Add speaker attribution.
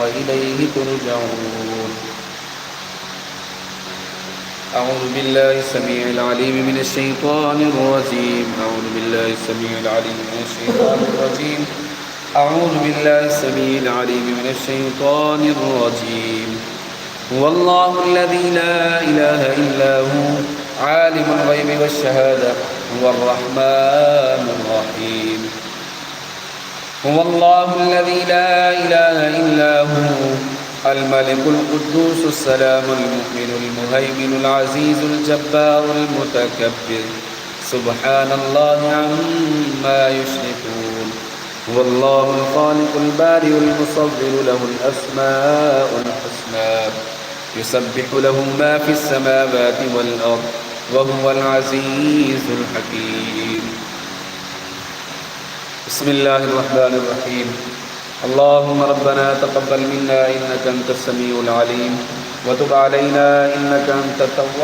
Speaker 1: وإليه ترجعون. أعوذ بالله السميع العليم من الشيطان الرجيم. أعوذ بالله السميع العليم من الشيطان الرجيم. أعوذ بالله السميع العليم من الشيطان الرجيم. هو الله الذي لا إله إلا هو عالم الغيب والشهادة هو الرحمن الرحيم. هو الله الذي لا إله إلا هو الملك القدوس السلام المؤمن المهيمن العزيز الجبار المتكبر سبحان الله عما يشركون. هو الله الخالق البارئ المصور له الأسماء الحسنى يسبح له ما في السماوات والأرض وهو العزيز الحكيم. بسم الله الرحمن الرحيم. اللهم ربنا تقبل منا إنك أنت السميع العليم وتب علينا إنك أنت التواب